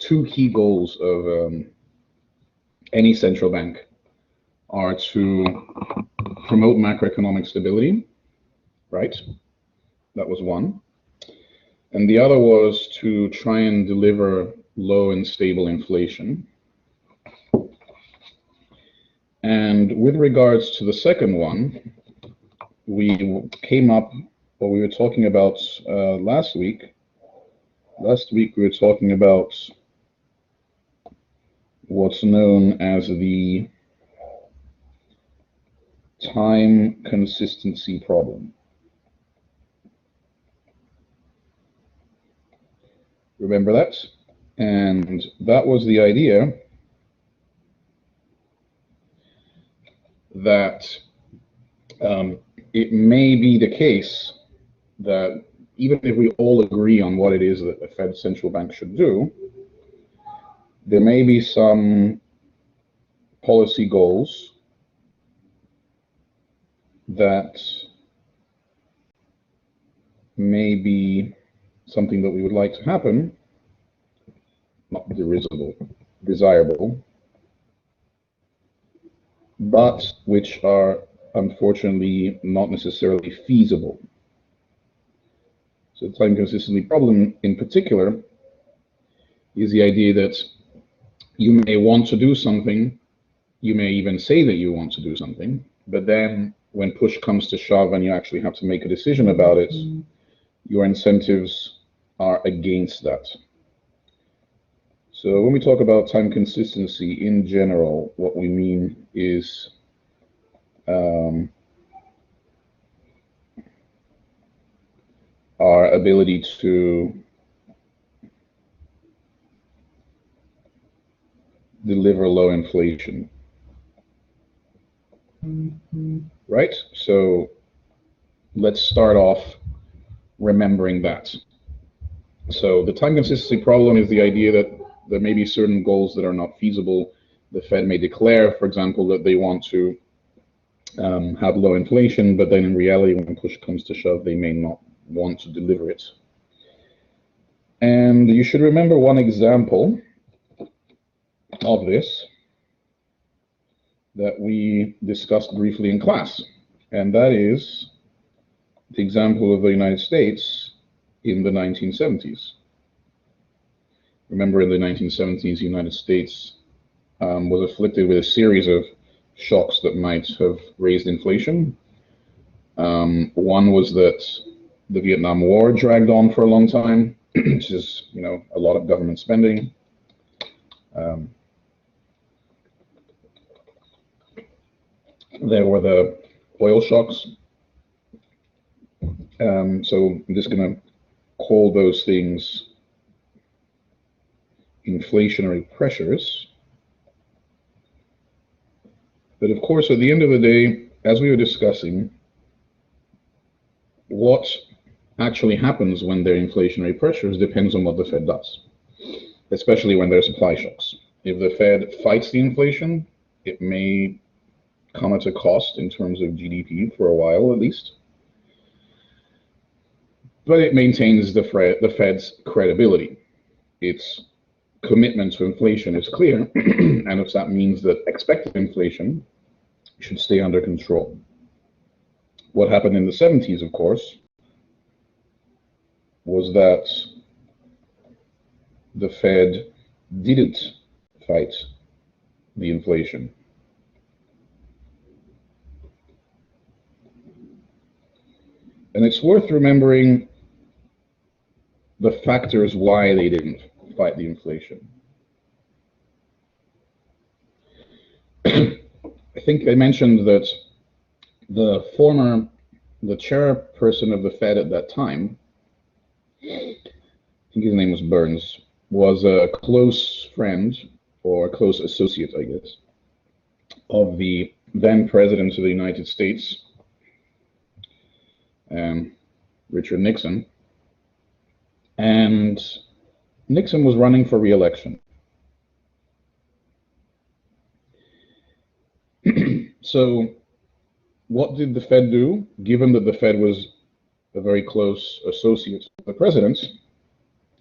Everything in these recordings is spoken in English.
two key goals of any central bank are to promote macroeconomic stability, right? That was one. And the other was to try and deliver low and stable inflation. And with regards to the second one, we came up, what we were talking about last week. Last week we were talking about what's known as the time consistency problem. Remember that? And that was the idea that it may be the case that even if we all agree on what it is that the Fed central bank should do, there may be some policy goals that may be something that we would like to happen, not desirable, but which are unfortunately not necessarily feasible. So the time consistency problem in particular is the idea that you may want to do something, you may even say that you want to do something, but then when push comes to shove and you actually have to make a decision about it, your incentives are against that. So when we talk about time consistency in general, what we mean is our ability to deliver low inflation, right? So let's start off remembering that. So the time consistency problem is the idea that there may be certain goals that are not feasible. The Fed may declare, for example, that they want to have low inflation, but then in reality, when push comes to shove, they may not want to deliver it. And you should remember one example of this that we discussed briefly in class, and that is the example of the United States in the 1970s. Remember, in the 1970s, the United States was afflicted with a series of shocks that might have raised inflation. One was that the Vietnam War dragged on for a long time, which is, a lot of government spending. There were the oil shocks. So I'm just going to call those things inflationary pressures. But of course, at the end of the day, as we were discussing, what actually happens when there are inflationary pressures depends on what the Fed does, especially when there are supply shocks. If the Fed fights the inflation, it may come at a cost in terms of GDP for a while at least, but it maintains the Fed's credibility. Its commitment to inflation is clear, and if that means that expected inflation should stay under control. What happened in the 70s, of course, was that the Fed didn't fight the inflation. And it's worth remembering the factors why they didn't fight the inflation. I think I mentioned that the chairperson of the Fed at that time, I think his name was Burns, was a close friend or a close associate, I guess, of the then President of the United States, Richard Nixon. And Nixon was running for re-election. So what did the Fed do, given that the Fed was a very close associate of the president,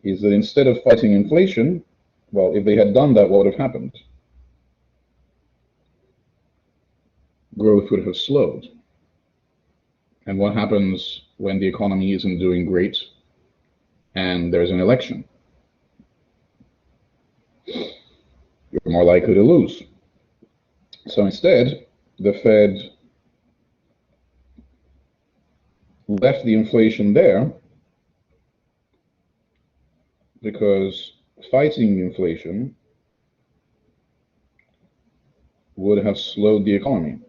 is that instead of fighting inflation, Well, if they had done that, what would have happened? Growth would have slowed. And what happens when the economy isn't doing great and there's an election? You're more likely to lose. So instead, the Fed left the inflation there because fighting inflation would have slowed the economy.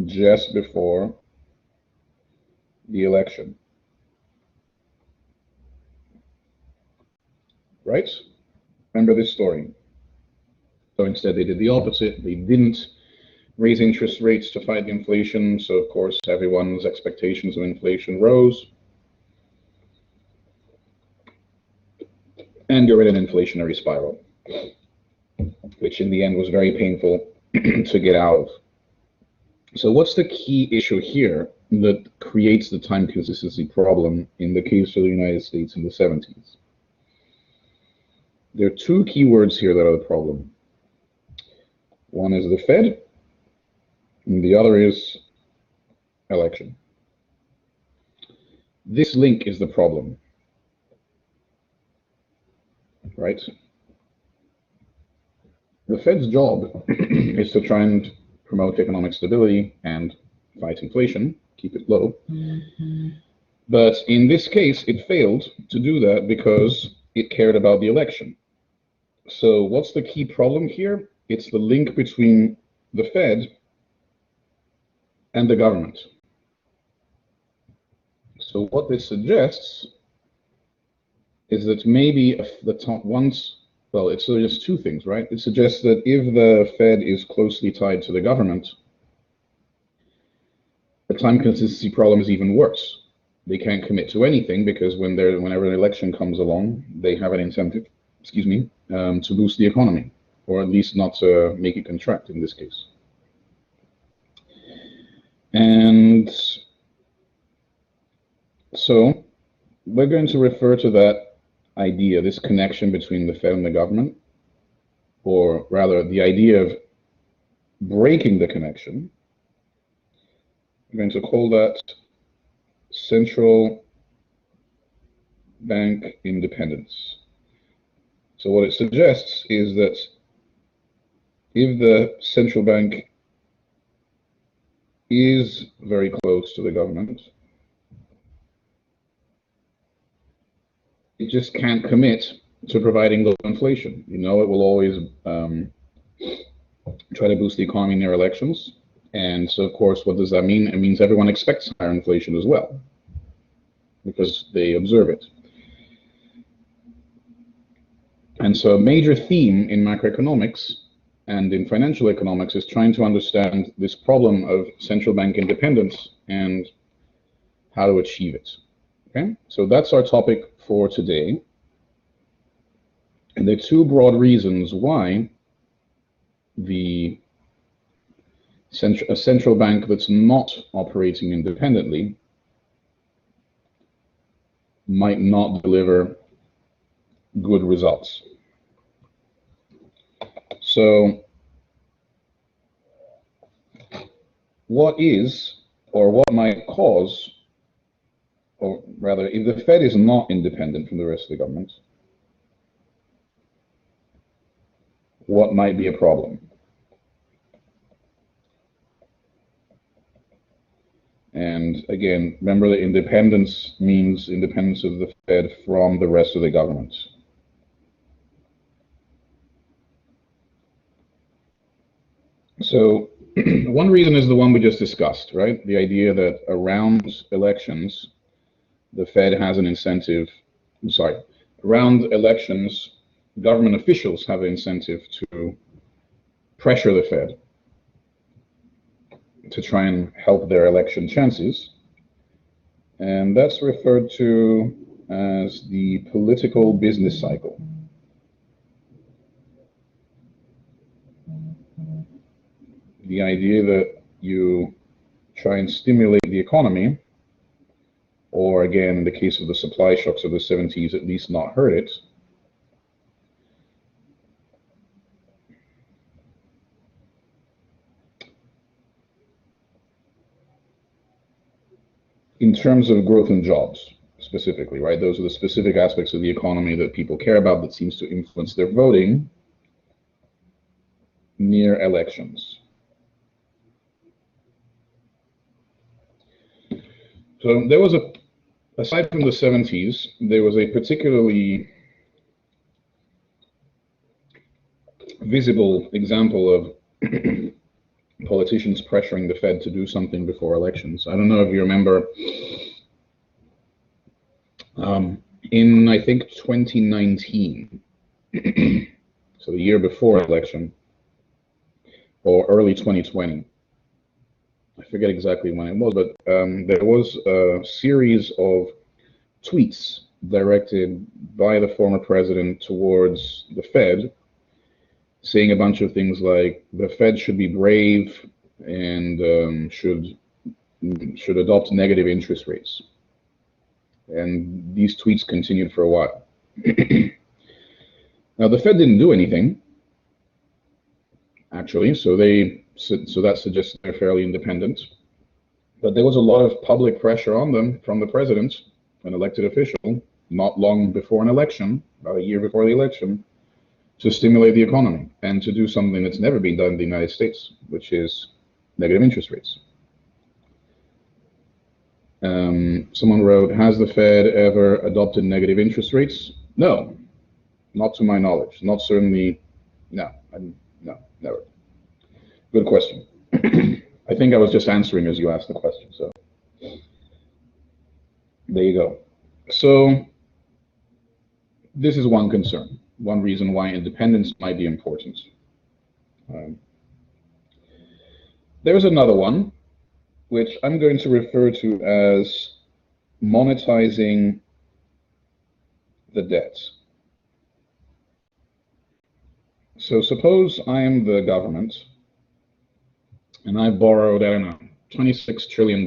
Just before the election. Right? Remember this story. So instead, they did the opposite. They didn't raise interest rates to fight inflation. So, of course, everyone's expectations of inflation rose. And you're in an inflationary spiral, which in the end was very painful to get out of. So what's the key issue here that creates the time consistency problem in the case of the United States in the 70s? There are two key words here that are the problem. One is the Fed, and the other is election. This link is the problem, right? The Fed's job is to try and promote economic stability and fight inflation, keep it low. But in this case, it failed to do that because it cared about the election. So what's the key problem here? It's the link between the Fed and the government. So what this suggests is that maybe the top once, well, it suggests two things, right? It suggests that if the Fed is closely tied to the government, the time consistency problem is even worse. They can't commit to anything because whenever an election comes along, they have an incentive, to boost the economy, or at least not to make it contract in this case. And so we're going to refer to that idea, this connection between the Fed and the government, or rather the idea of breaking the connection. I'm going to call that central bank independence. So what it suggests is that if the central bank is very close to the government, it just can't commit to providing low inflation. You know, it will always try to boost the economy near elections. And so, of course, what does that mean? It means everyone expects higher inflation as well, because they observe it. And so a major theme in macroeconomics and in financial economics is trying to understand this problem of central bank independence and how to achieve it. Okay, so that's our topic for today. And there are two broad reasons why a central bank that's not operating independently might not deliver good results. So what is, or what might cause, or rather, if the Fed is not independent from the rest of the government, what might be a problem? And again, remember that independence means independence of the Fed from the rest of the government. So one reason is the one we just discussed, right? The idea that around elections, the Fed has an incentive, around elections, government officials have an incentive to pressure the Fed to try and help their election chances. And that's referred to as the political business cycle. The idea that you try and stimulate the economy or again, in the case of the supply shocks of the 70s, at least not hurt it. In terms of growth and jobs, specifically, right? Those are the specific aspects of the economy that people care about that seems to influence their voting near elections. So there was aside from the 70s, there was a particularly visible example of politicians pressuring the Fed to do something before elections. I don't know if you remember, in I think 2019, so the year before election, or early 2020, I forget exactly when it was, but there was a series of tweets directed by the former president towards the Fed, saying a bunch of things like the Fed should be brave and should adopt negative interest rates. And these tweets continued for a while. Now, the Fed didn't do anything, actually, so that suggests they're fairly independent. But there was a lot of public pressure on them from the president, an elected official, not long before an election, about a year before the election, to stimulate the economy and to do something that's never been done in the United States, which is negative interest rates. Someone wrote, has the Fed ever adopted negative interest rates? No, not to my knowledge. Not certainly, no, never. Good question. I think I was just answering as you asked the question, so there you go. So this is one concern, one reason why independence might be important. There's another one, which I'm going to refer to as monetizing the debt. So suppose I'm the government and I borrowed, I don't know, $26 trillion,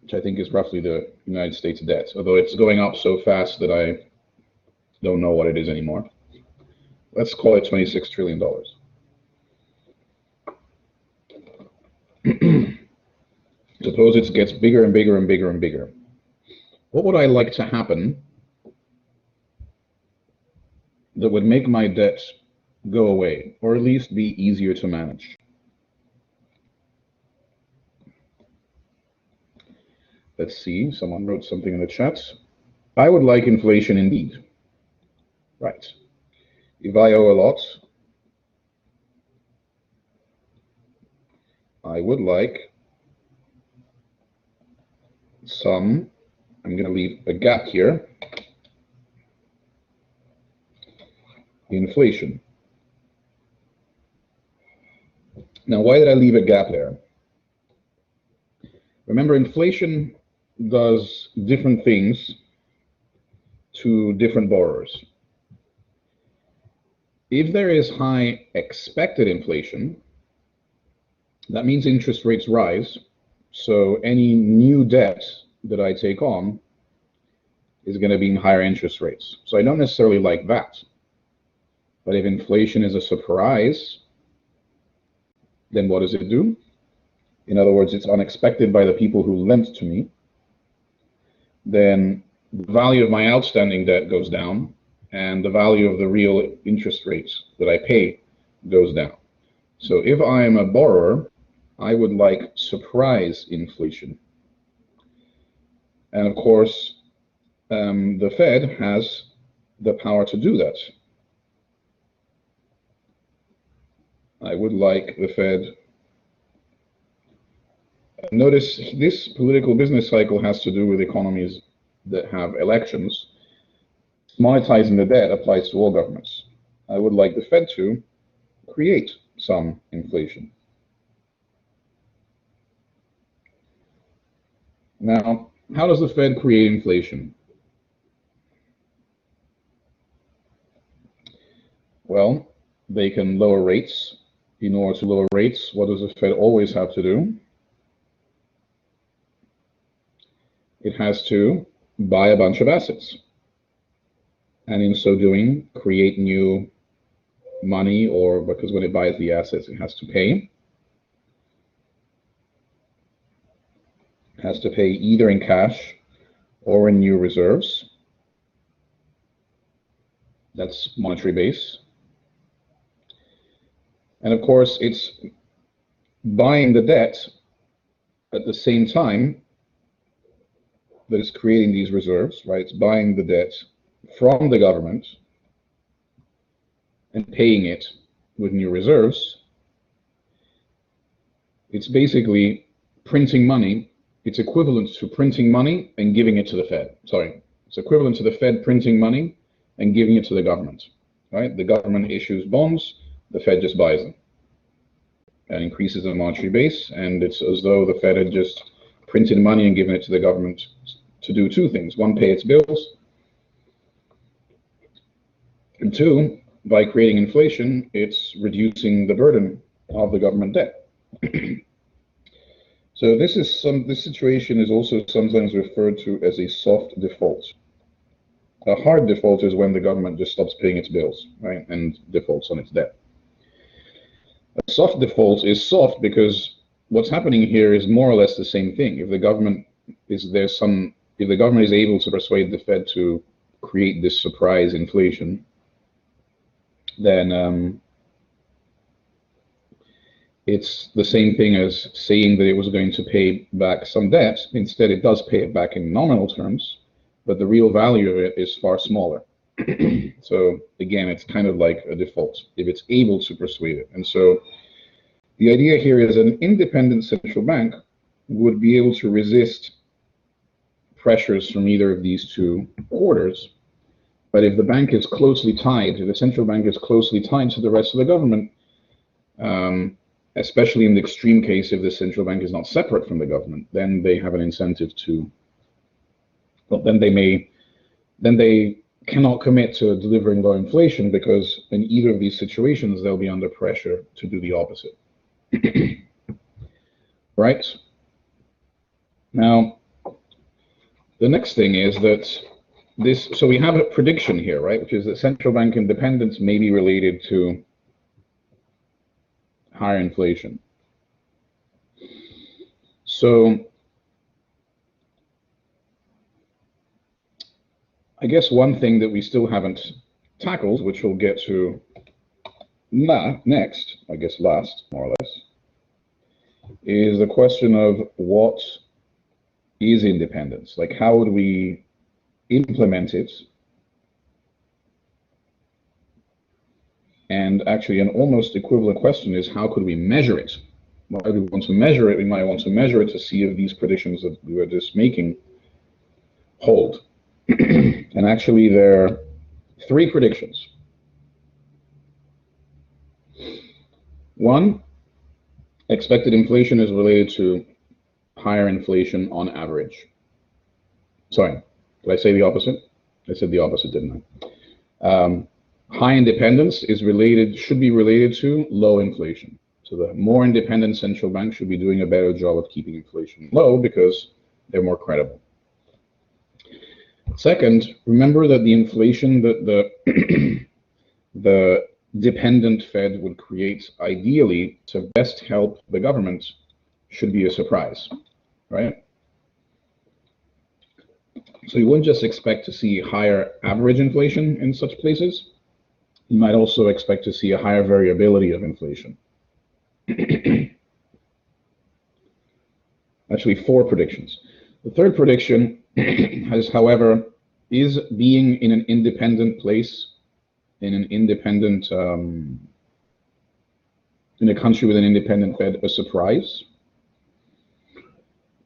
which I think is roughly the United States debt, although it's going up so fast that I don't know what it is anymore. Let's call it $26 trillion. Suppose it gets bigger and bigger and bigger and bigger. What would I like to happen that would make my debt go away, or at least be easier to manage? Let's see, someone wrote something in the chat. I would like inflation indeed. Right. If I owe a lot, I would like some, I'm going to leave a gap here, inflation. Now, why did I leave a gap there? Remember, inflation does different things to different borrowers. If there is high expected inflation, that means interest rates rise. So any new debt that I take on is going to be in higher interest rates. So I don't necessarily like that. But if inflation is a surprise, then what does it do? In other words, it's unexpected by the people who lent to me. Then the value of my outstanding debt goes down, and the value of the real interest rates that I pay goes down. So if I am a borrower, I would like surprise inflation. And of course, the Fed has the power to do that. I would like the Fed. Notice this political business cycle has to do with economies that have elections. Monetizing the debt applies to all governments. I would like the Fed to create some inflation. Now, how does the Fed create inflation? Well, they can lower rates. In order to lower rates, what does the Fed always have to do? it has to buy a bunch of assets, and in so doing, create new money, or because when it buys the assets, it has to pay. It has to pay either in cash or in new reserves. That's monetary base. And of course, it's buying the debt at the same time that it's creating these reserves, right? It's buying the debt from the government and paying it with new reserves. It's basically printing money. It's equivalent to printing money and giving it to the Fed. Sorry, it's equivalent to the Fed printing money and giving it to the government, right? The government issues bonds, the Fed just buys them and increases the monetary base, and it's as though the Fed had just printed money and given it to the government to do two things. One, pay its bills, and two, by creating inflation, it's reducing the burden of the government debt. So this situation is also sometimes referred to as a soft default. A hard default is when the government just stops paying its bills, right, and defaults on its debt. A soft default is soft because what's happening here is more or less the same thing. If the government is able to persuade the Fed to create this surprise inflation, then it's the same thing as saying that it was going to pay back some debt. Instead, it does pay it back in nominal terms, but the real value of it is far smaller. So again, it's kind of like a default if it's able to persuade it. And so the idea here is an independent central bank would be able to resist pressures from either of these two orders. But if the bank is closely tied, if the central bank is closely tied to the rest of the government, especially in the extreme case if the central bank is not separate from the government, then they have an incentive to, well, then they cannot commit to delivering low inflation, because in either of these situations they'll be under pressure to do the opposite. Right? Now, the next thing is that so we have a prediction here, right, which is that central bank independence may be related to higher inflation. So I guess one thing that we still haven't tackled, which we'll get to next, I guess last, more or less, is the question of what is independence? Like, how would we implement it? And actually, an almost equivalent question is, how could we measure it? Why do we want to measure it? We might want to measure it to see if these predictions that we were just making hold. And actually, there are three predictions. One, expected inflation is related to higher inflation on average. Sorry, did I say the opposite? I said the opposite, didn't I? High independence should be related to low inflation. So the more independent central bank should be doing a better job of keeping inflation low because they're more credible. Second, remember that the inflation that the dependent Fed would create ideally to best help the government should be a surprise, right? So you wouldn't just expect to see higher average inflation in such places. You might also expect to see a higher variability of inflation. Actually, 4 predictions. The third prediction is, however, is being in an independent place, in an independent, in a country with an independent Fed, a surprise?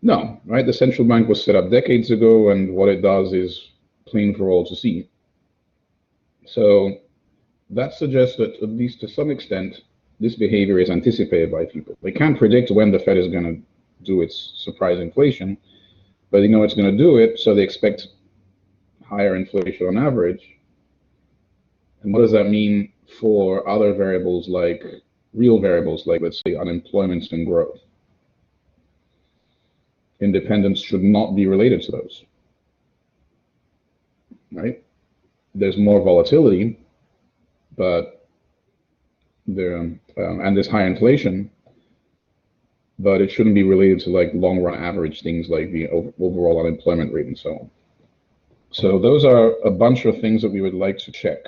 No, right? The central bank was set up decades ago, and what it does is plain for all to see. So that suggests that, at least to some extent, this behavior is anticipated by people. They can't predict when the Fed is going to do its surprise inflation, but they know it's going to do it, so they expect higher inflation on average. And what does that mean for other variables, like real variables, like, let's say, unemployment and growth? independence should not be related to those, right? There's more volatility, but and there's high inflation, but it shouldn't be related to like long run average things like the overall unemployment rate and so on. So those are a bunch of things that we would like to check.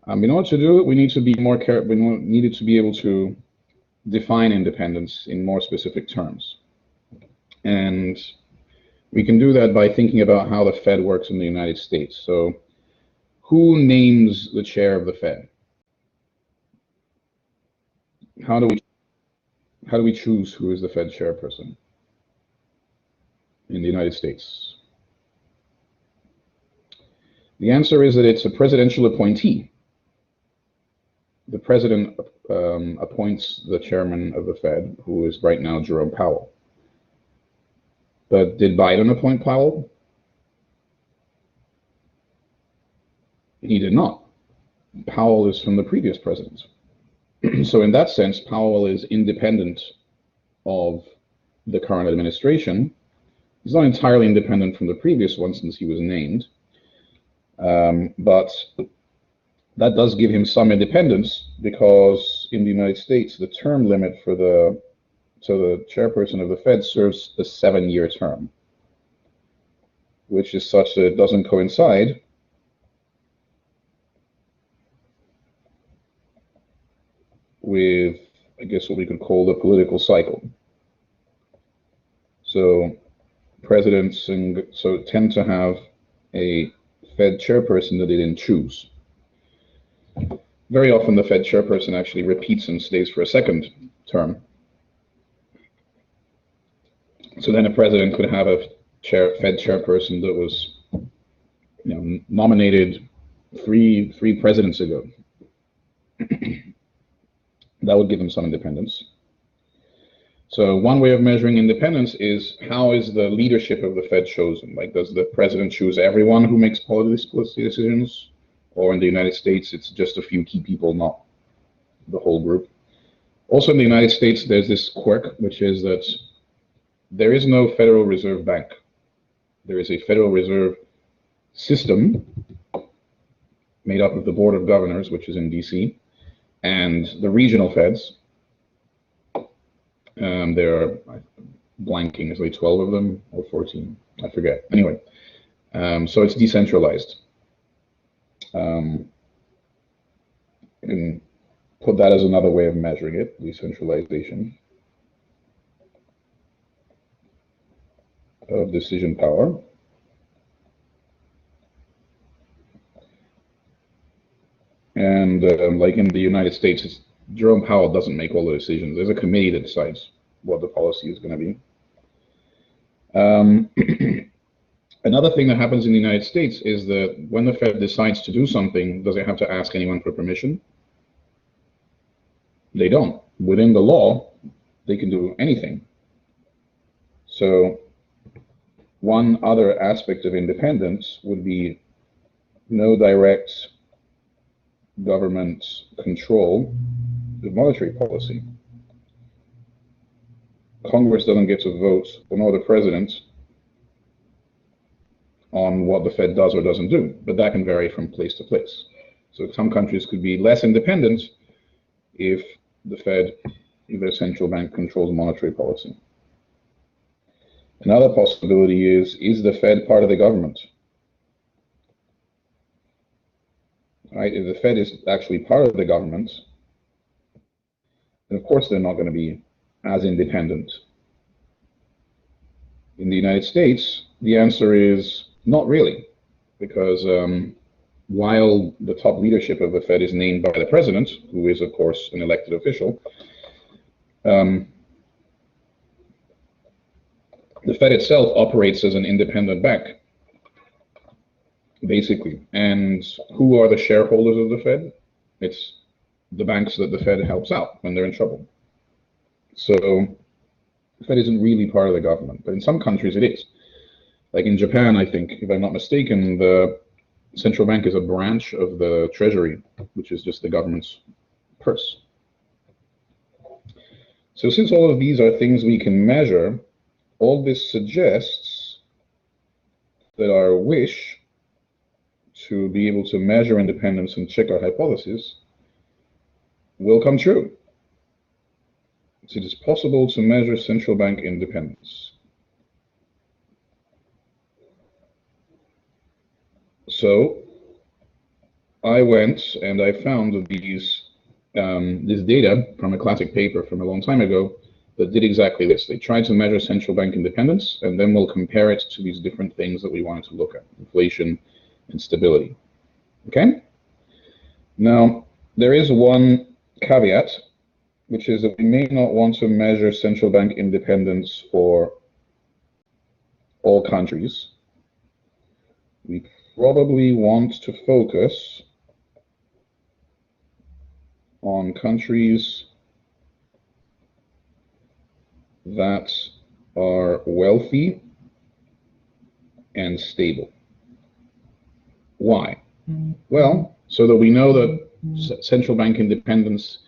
In order to do it, we need to be more careful. We needed to be able to define independence in more specific terms. And we can do that by thinking about how the Fed works in the United States. So who names the chair of the Fed? How do we choose who is the Fed chairperson in the United States? The answer is that it's a presidential appointee. The president appoints the chairman of the Fed, who is right now Jerome Powell. But did Biden appoint Powell? He did not. Powell is from the previous president. So in that sense, Powell is independent of the current administration. He's not entirely independent from the previous one since he was named. But that does give him some independence, because in the United States, the term limit for the chairperson of the Fed serves a 7-year term, which is such that it doesn't coincide with, I guess, what we could call the political cycle. So presidents tend to have a Fed chairperson that they didn't choose. Very often the Fed chairperson actually repeats and stays for a second term. So then a president could have a Fed chairperson that was, nominated three presidents ago. That would give them some independence. So one way of measuring independence is, how is the leadership of the Fed chosen? Like, does the president choose everyone who makes policy decisions? Or in the United States, it's just a few key people, not the whole group. Also in the United States, there's this quirk, which is that there is no Federal Reserve Bank. There is a Federal Reserve System made up of the Board of Governors, which is in DC, and the regional Feds. There are, blanking, there's like 12 of them, or 14, I forget. Anyway, so it's decentralized. You can put that as another way of measuring it, decentralization of decision power. And like in the United States, Jerome Powell doesn't make all the decisions. There's a committee that decides what the policy is going to be. Another thing that happens in the United States is that when the Fed decides to do something, does it have to ask anyone for permission? They don't. Within the law, they can do anything. So one other aspect of independence would be no direct government control of monetary policy. Congress doesn't get to vote, or nor the president, on what the Fed does or doesn't do, but that can vary from place to place. So some countries could be less independent if their central bank controls monetary policy. Another possibility is the Fed part of the government? Right? If the Fed is actually part of the government, then of course they're not going to be as independent. In the United States, the answer is not really, because while the top leadership of the Fed is named by the president, who is of course an elected official, the Fed itself operates as an independent bank, basically. And who are the shareholders of the Fed? It's the banks that the Fed helps out when they're in trouble. So the Fed isn't really part of the government, but in some countries it is. Like in Japan, I think, if I'm not mistaken, the central bank is a branch of the treasury, which is just the government's purse. So since all of these are things we can measure, all this suggests that our wish to be able to measure independence and check our hypothesis will come true. It is possible to measure central bank independence. So I went and I found these this data from a classic paper from a long time ago that did exactly this. They tried to measure central bank independence, and then we'll compare it to these different things that we wanted to look at: inflation and stability. Okay? Now, there is one caveat, which is that we may not want to measure central bank independence for all countries. We probably want to focus on countries that are wealthy and stable. Why? Well, so that we know that central bank independence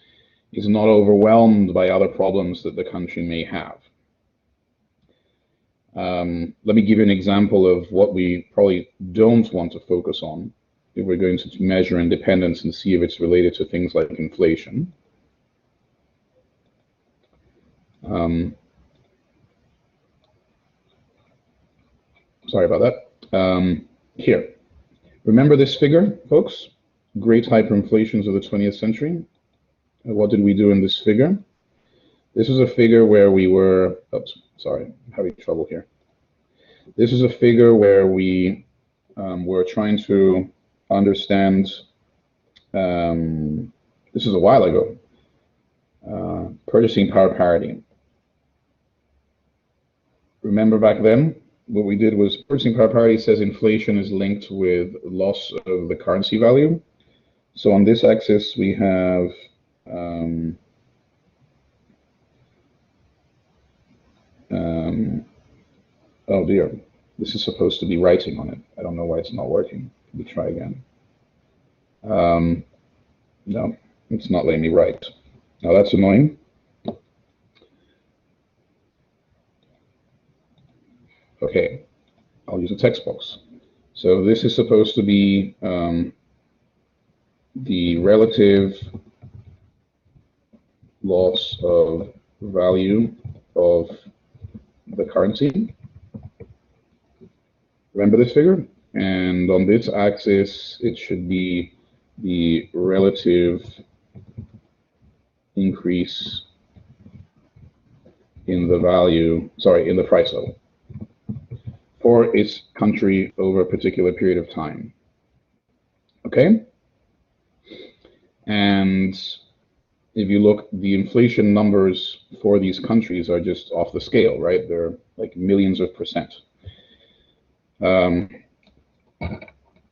is not overwhelmed by other problems that the country may have. Let me give you an example of what we probably don't want to focus on if we're going to measure independence and see if it's related to things like inflation. Sorry about that. Here, remember this figure, folks? Great hyperinflations of the 20th century. What did we do in this figure? This is a figure where we were, oops, sorry, I'm having trouble here. This is a figure where we were trying to understand, this is a while ago, purchasing power parity. Remember back then, what we did was purchasing power parity says inflation is linked with loss of the currency value. So on this axis, we have oh dear, this is supposed to be writing on it. I don't know why it's not working. Let me try again. No, it's not letting me write. Now that's annoying. Okay, I'll use a text box. So this is supposed to be the relative loss of value of the currency. Remember this figure? And on this axis, it should be the relative increase in the value, sorry, in the price level for its country over a particular period of time. Okay? And if you look, the inflation numbers for these countries are just off the scale, right? They're like millions of percent.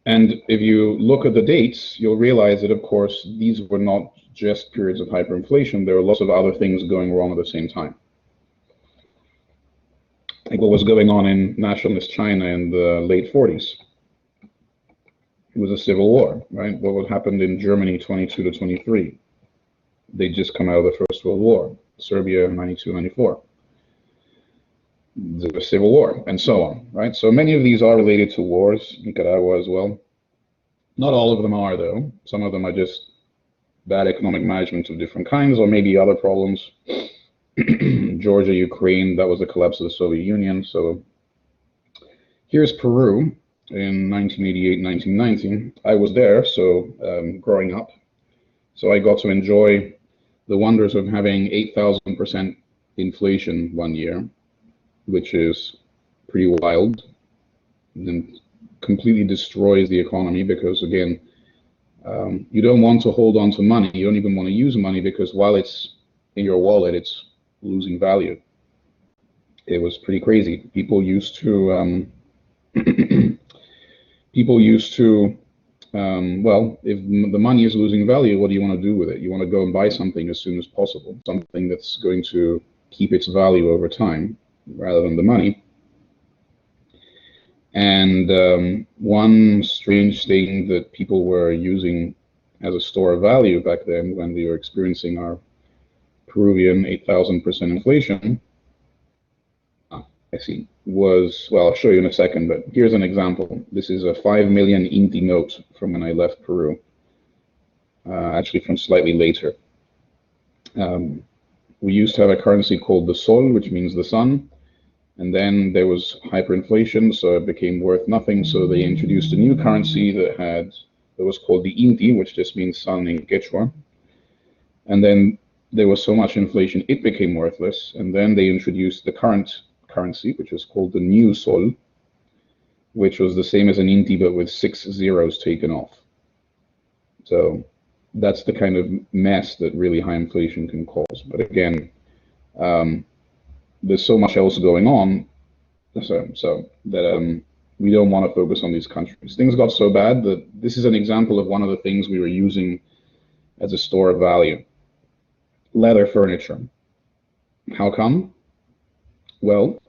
And if you look at the dates, you'll realize that, of course, these were not just periods of hyperinflation. There were lots of other things going wrong at the same time. Like what was going on in nationalist China in the late 40s. It was a civil war, right? What happened in Germany 22 to 23? They'd just come out of the First World War. Serbia 92, 94. The civil war, and so on, right? So many of these are related to wars, Nicaragua as well. Not all of them are, though. Some of them are just bad economic management of different kinds, or maybe other problems. Georgia, Ukraine, that was the collapse of the Soviet Union. So here's Peru in 1988, 1990. I was there, so growing up. So I got to enjoy the wonders of having 8,000% inflation one year, which is pretty wild and completely destroys the economy because, again, you don't want to hold on to money. You don't even want to use money because while it's in your wallet, it's losing value. It was pretty crazy. People used to, well, if the money is losing value, what do you want to do with it? You want to go and buy something as soon as possible, something that's going to keep its value over time, rather than the money. And one strange thing that people were using as a store of value back then when we were experiencing our Peruvian 8,000% inflation, I see, was, well, I'll show you in a second, but here's an example. This is a 5 million Inti note from when I left Peru, actually from slightly later. We used to have a currency called the sol, which means the sun, and then there was hyperinflation, so it became worth nothing, so they introduced a new currency that was called the Inti, which just means sun in Quechua, and then there was so much inflation it became worthless, and then they introduced the current currency, which is called the new sol, which was the same as an Inti but with 6 zeros taken off. So that's the kind of mess that really high inflation can cause. But again, there's so much else going on, so that we don't want to focus on these countries. Things got so bad that this is an example of one of the things we were using as a store of value. Leather furniture. How come? Well,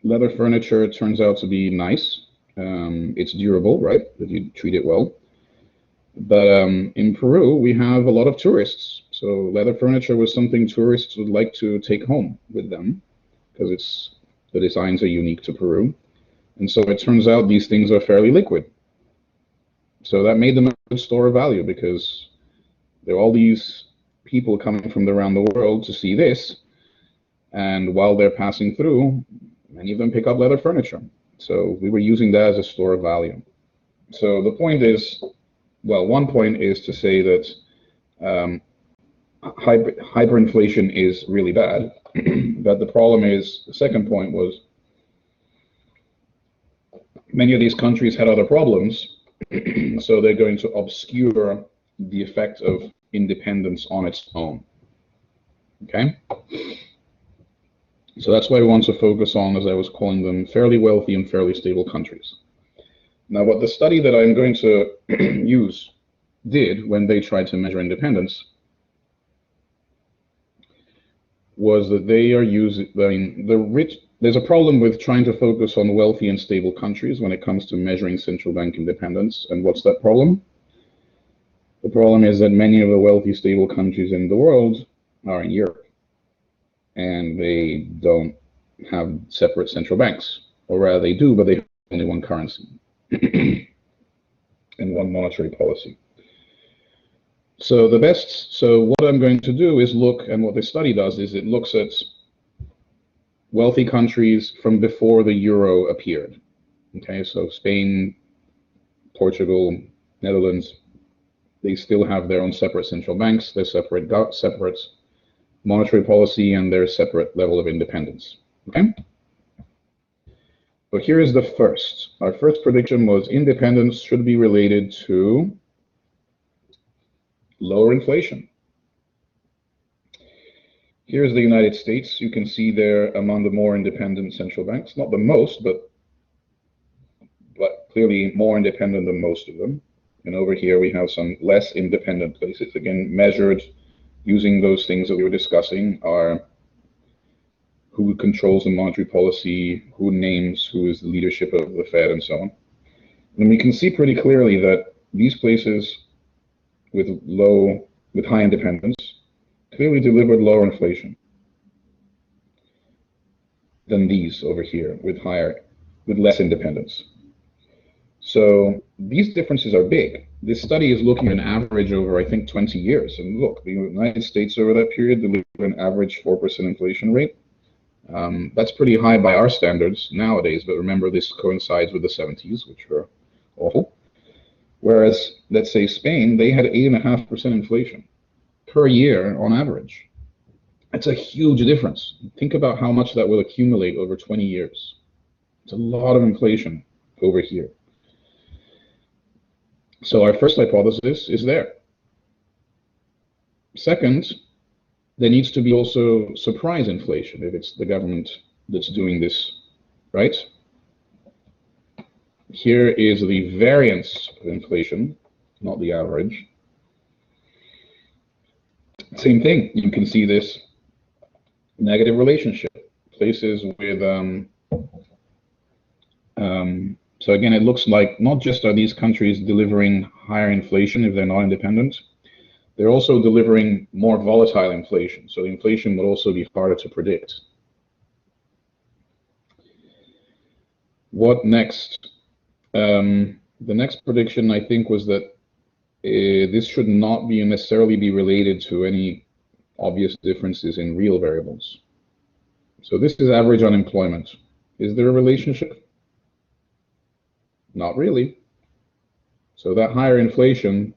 leather furniture turns out to be nice. It's durable, right, if you treat it well. But in Peru, we have a lot of tourists. So leather furniture was something tourists would like to take home with them because the designs are unique to Peru. And so it turns out these things are fairly liquid. So that made them a good store of value because there are all these people coming from around the world to see this. And while they're passing through, many of them pick up leather furniture. So we were using that as a store of value. So the point is, well, one point is to say that hyperinflation is really bad. But the problem is, the second point was, many of these countries had other problems, so they're going to obscure the effect of independence on its own. Okay? So that's why we want to focus on, as I was calling them, fairly wealthy and fairly stable countries. Now, what the study that I'm going to use did when they tried to measure independence was that they are using, there's a problem with trying to focus on wealthy and stable countries when it comes to measuring central bank independence. And what's that problem? The problem is that many of the wealthy, stable countries in the world are in Europe, and they don't have separate central banks, or rather they do, but they have only one currency and one monetary policy. So what I'm going to do is look, and what this study does is it looks at wealthy countries from before the euro appeared. Okay, so Spain, Portugal, Netherlands, they still have their own separate central banks, their separate monetary policy, and their separate level of independence. Okay? So here is the first. Our first prediction was independence should be related to lower inflation. Here's the United States. You can see they're among the more independent central banks. Not the most, but clearly more independent than most of them. And over here we have some less independent places. Again, measured using those things that we were discussing are who controls the monetary policy, who names, who is the leadership of the Fed, and so on. And we can see pretty clearly that these places with high independence clearly delivered lower inflation than these over here with less independence. So these differences are big. This study is looking at an average over, I think, 20 years. And look, the United States over that period delivered an average 4% inflation rate. That's pretty high by our standards nowadays, but remember this coincides with the 70s, which were awful. Whereas, let's say Spain, they had 8.5% inflation per year on average. That's a huge difference. Think about how much that will accumulate over 20 years. It's a lot of inflation over here. So our first hypothesis is there. Second, there needs to be also surprise inflation if it's the government that's doing this, right? Here is the variance of inflation, not the average. Same thing, you can see this negative relationship. Places with, so again, it looks like not just are these countries delivering higher inflation if they're not independent, they're also delivering more volatile inflation. So the inflation would also be harder to predict. What next? The next prediction, I think, was that this should not be necessarily be related to any obvious differences in real variables. So this is average unemployment. Is there a relationship? Not really. So that higher inflation,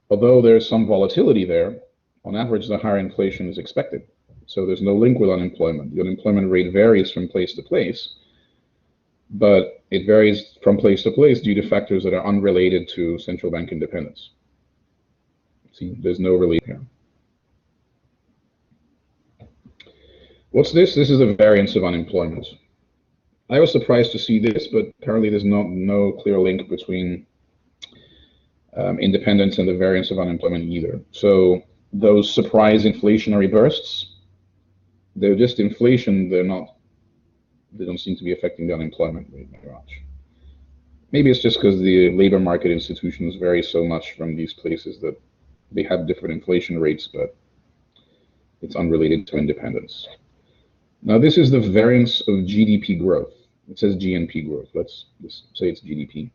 although there's some volatility there, on average, the higher inflation is expected. So there's no link with unemployment. The unemployment rate varies from place to place, but it varies from place to place due to factors that are unrelated to central bank independence. See, there's no relation here. What's this? This is a variance of unemployment. I was surprised to see this, but apparently there's no clear link between independence and the variance of unemployment either. So those surprise inflationary bursts, they're just inflation. They don't seem to be affecting the unemployment rate very much. Maybe it's just because the labor market institutions vary so much from these places that they have different inflation rates, but it's unrelated to independence. Now this is the variance of GDP growth. It says GNP growth. Let's say it's GDP.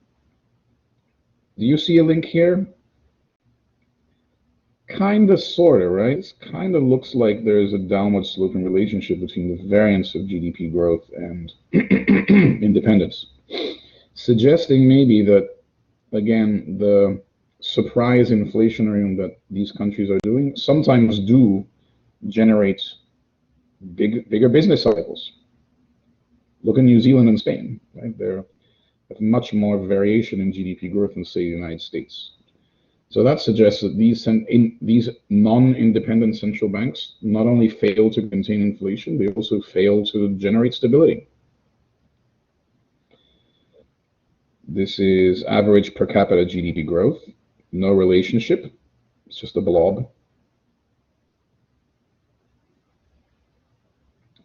Do you see a link here? Kind of, sort of, right? It kind of looks like there's a downward sloping relationship between the variance of GDP growth and independence, suggesting maybe that, again, the surprise inflationary that these countries are doing sometimes do generate bigger business cycles. Look at New Zealand and Spain, right? They have much more variation in GDP growth than, say, the United States. So that suggests that these non-independent central banks not only fail to contain inflation, they also fail to generate stability. This is average per capita GDP growth. No relationship. It's just a blob.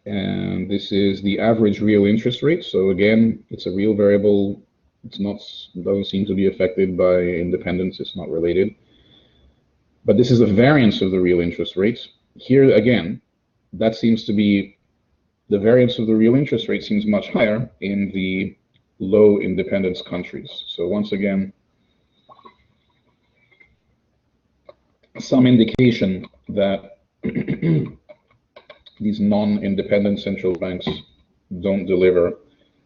And this is the average real interest rate. So again, it's a real variable. Doesn't seem to be affected by independence. It's not related. But this is a variance of the real interest rate. Here again, that seems to be the variance of the real interest rate seems much higher in the low independence countries. So once again, some indication that these non-independent central banks don't deliver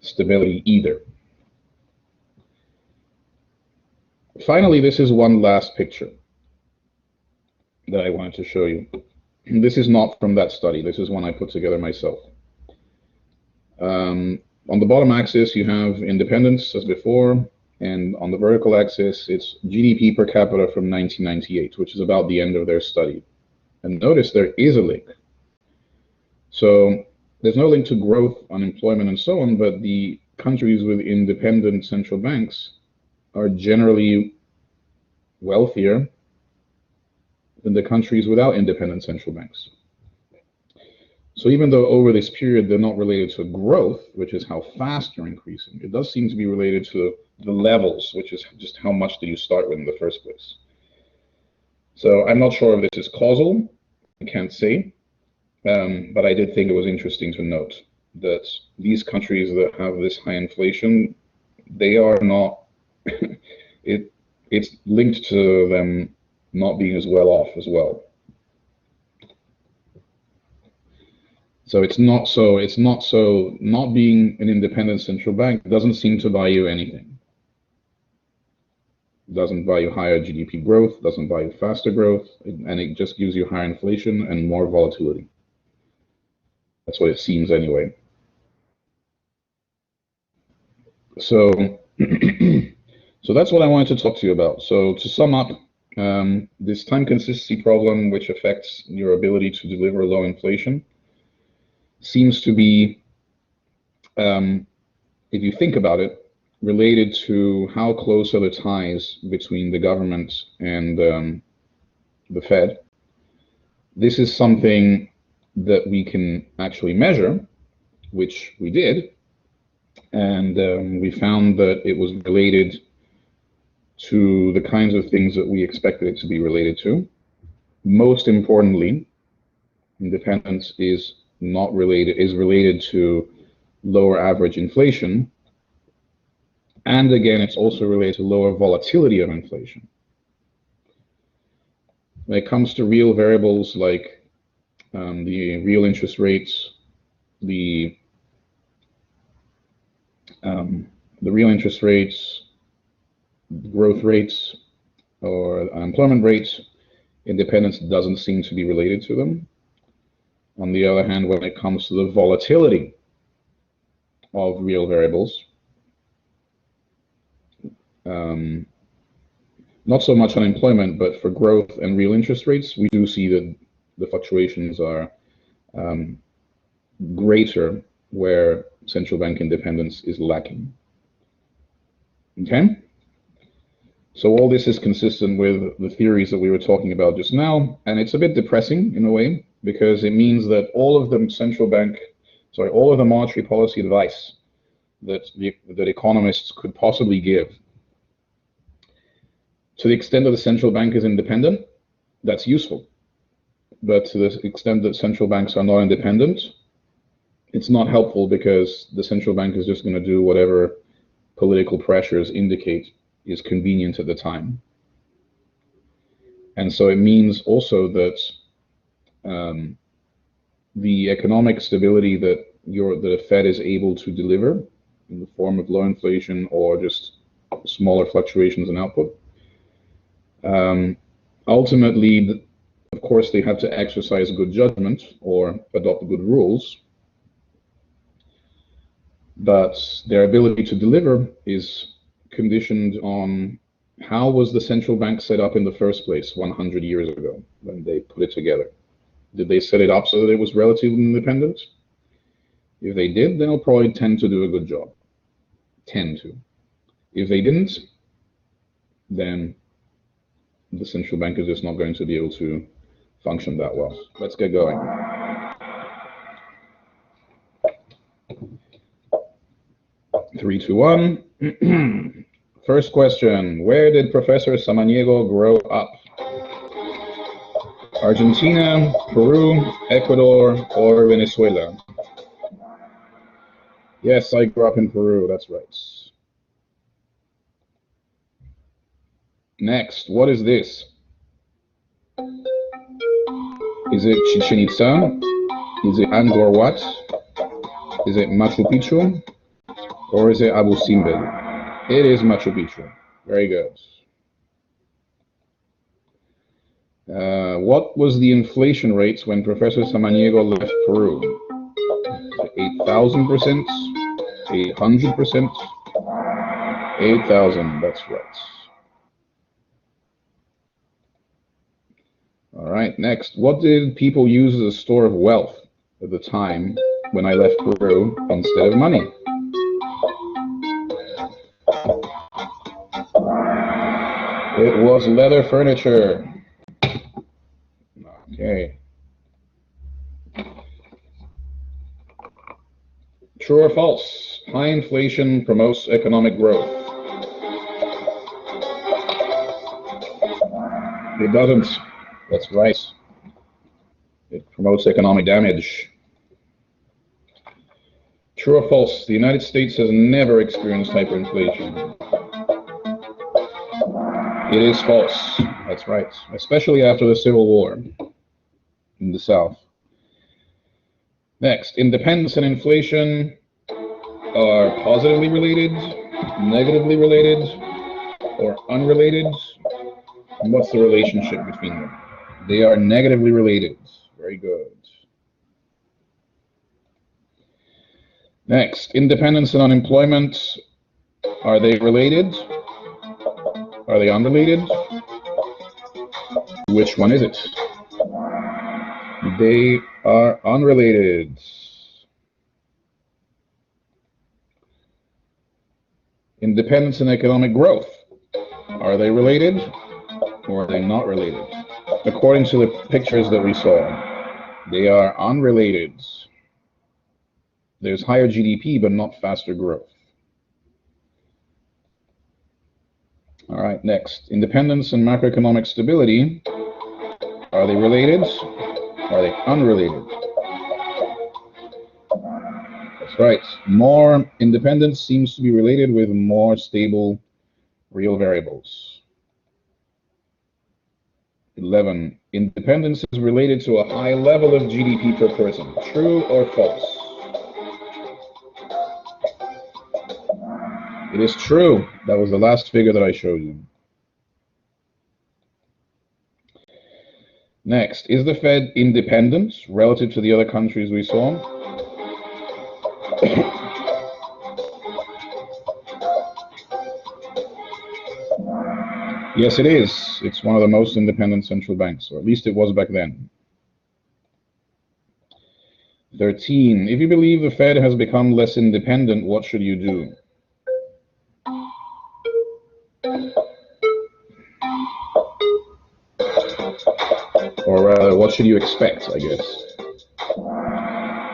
stability either. Finally, this is one last picture that I wanted to show you. This is not from that study. This is one I put together myself. On the bottom axis, you have independence as before, and on the vertical axis, it's GDP per capita from 1998, which is about the end of their study. And notice there is a link. So there's no link to growth, unemployment, and so on, but the countries with independent central banks are generally wealthier than the countries without independent central banks. So even though over this period they're not related to growth, which is how fast you're increasing, it does seem to be related to the levels, which is just how much do you start with in the first place. So I'm not sure if this is causal, I can't say, but I did think it was interesting to note that these countries that have this high inflation, they are not, it's linked to them not being as well off as well. So not being an independent central bank doesn't seem to buy you anything. It doesn't buy you higher GDP growth, doesn't buy you faster growth, and it just gives you higher inflation and more volatility. That's what it seems anyway. So, so that's what I wanted to talk to you about. So to sum up, this time consistency problem, which affects your ability to deliver low inflation, seems to be, if you think about it, related to how close are the ties between the government and the Fed. This is something that we can actually measure, which we did, and we found that it was related to the kinds of things that we expected it to be related to. Most importantly, independence is related to lower average inflation. And again, it's also related to lower volatility of inflation. When it comes to real variables like the real interest rates, the real interest rates, growth rates, or unemployment rates, independence doesn't seem to be related to them. On the other hand, when it comes to the volatility of real variables, not so much unemployment, but for growth and real interest rates, we do see that the fluctuations are greater where central bank independence is lacking. Okay? So all this is consistent with the theories that we were talking about just now, and it's a bit depressing in a way, because it means that all of the monetary policy advice that economists could possibly give, to the extent that the central bank is independent, that's useful. But to the extent that central banks are not independent, it's not helpful, because the central bank is just going to do whatever political pressures indicate is convenient at the time. And so it means also that the economic stability that the Fed is able to deliver in the form of low inflation or just smaller fluctuations in output, ultimately, of course, they have to exercise good judgment or adopt good rules, but their ability to deliver is conditioned on how was the central bank set up in the first place 100 years ago when they put it together. Did they set it up so that it was relatively independent? If they did, then they'll probably tend to do a good job. Tend to. If they didn't, then the central bank is just not going to be able to function that well. Let's get going. Three, two, one. First question, where did Professor Samaniego grow up? Argentina, Peru, Ecuador, or Venezuela? Yes, I grew up in Peru, that's right. Next, what is this? Is it Chichen Itza? Is it Angkor Wat? Is it Machu Picchu? Or is it Abu Simbel? It is Machu Picchu. Very good. What was the inflation rates when Professor Samaniego left Peru? 8,000%, 800%, 8,000, that's right. All right, next. What did people use as a store of wealth at the time when I left Peru instead of money? It was leather furniture. Okay. True or false? High inflation promotes economic growth. It doesn't. That's right. It promotes economic damage. True or false? The United States has never experienced hyperinflation. It is false. That's right. Especially after the Civil War in the South. Next, independence and inflation are positively related, negatively related, or unrelated. And what's the relationship between them? They are negatively related. Very good. Next, independence and unemployment, are they related? Are they unrelated? Which one is it? They are unrelated. Independence and economic growth, are they related or are they not related? According to the pictures that we saw, they are unrelated. There's higher GDP, but not faster growth. All right, next. Independence and macroeconomic stability, are they related? Are they unrelated? That's Right. More independence seems to be related with more stable real variables. 11. Independence is related to a high level of GDP per person. True or false? It is true. That was the last figure that I showed you. Next, is the Fed independent relative to the other countries we saw? Yes, it is. It's one of the most independent central banks, or at least it was back then. 13. If you believe the Fed has become less independent, what should you do? Or rather, what should you expect, I guess?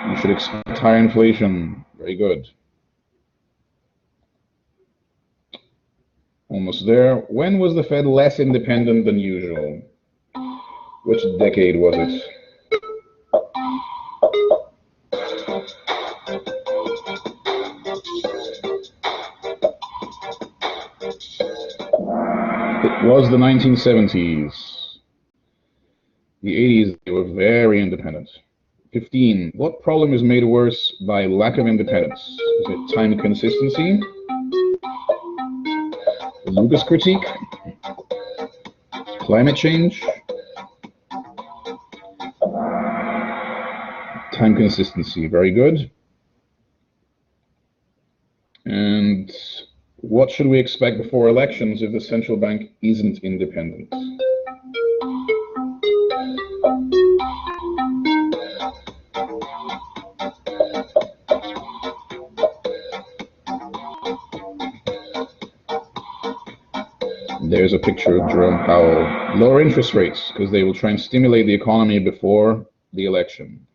You should expect higher inflation. Very good. Almost there. When was the Fed less independent than usual? Which decade was it? It was the 1970s. The 80s, they were very independent. 15. What problem is made worse by lack of independence? Is it time consistency? Lucas critique? Climate change? Time consistency, very good. And what should we expect before elections if the central bank isn't independent? There's a picture of Jerome Powell. Lower interest rates, because they will try and stimulate the economy before the election.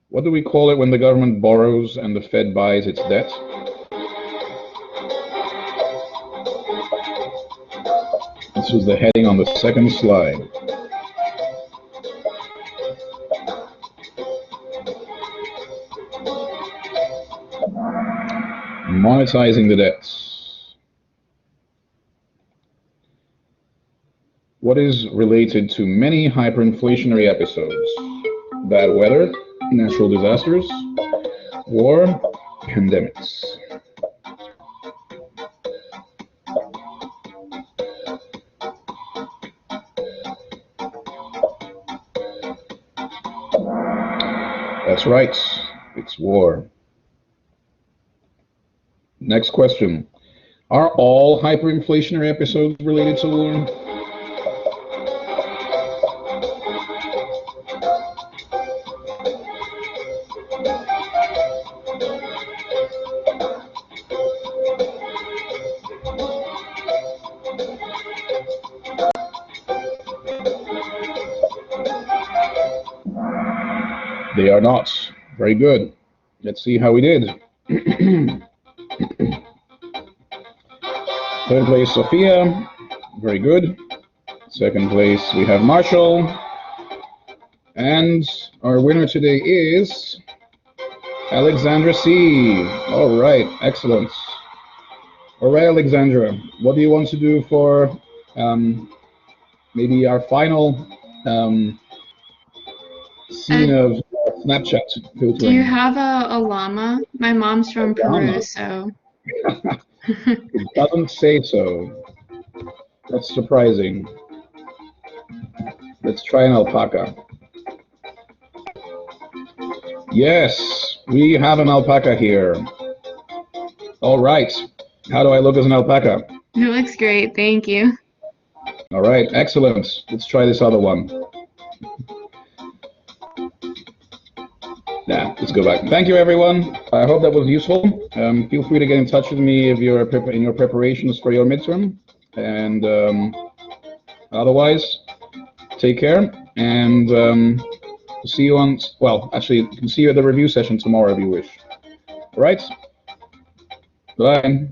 What do we call it when the government borrows and the Fed buys its debt? This was the heading on the second slide. Monetizing the debts. What is related to many hyperinflationary episodes? Bad weather, natural disasters, war, pandemics. That's right, it's war. Next question. Are all hyperinflationary episodes related to war? They are not. Very good. Let's see how we did. Third place, Sophia. Very good. Second place, we have Marshall. And our winner today is Alexandra C. All right, excellent. All right, Alexandra, what do you want to do for maybe our final scene of Snapchat filtering? Do you have a llama? My mom's from Peru, so. It doesn't say so. That's surprising. Let's try an alpaca. Yes, we have an alpaca here. All right. How do I look as an alpaca? It looks great, thank you. All right, excellent. Let's try this other one. Yeah, let's go back. Thank you, everyone. I hope that was useful. Feel free to get in touch with me if you're in your preparations for your midterm. And otherwise, take care. And see you on, well, actually, you can see you at the review session tomorrow if you wish. All right? Bye.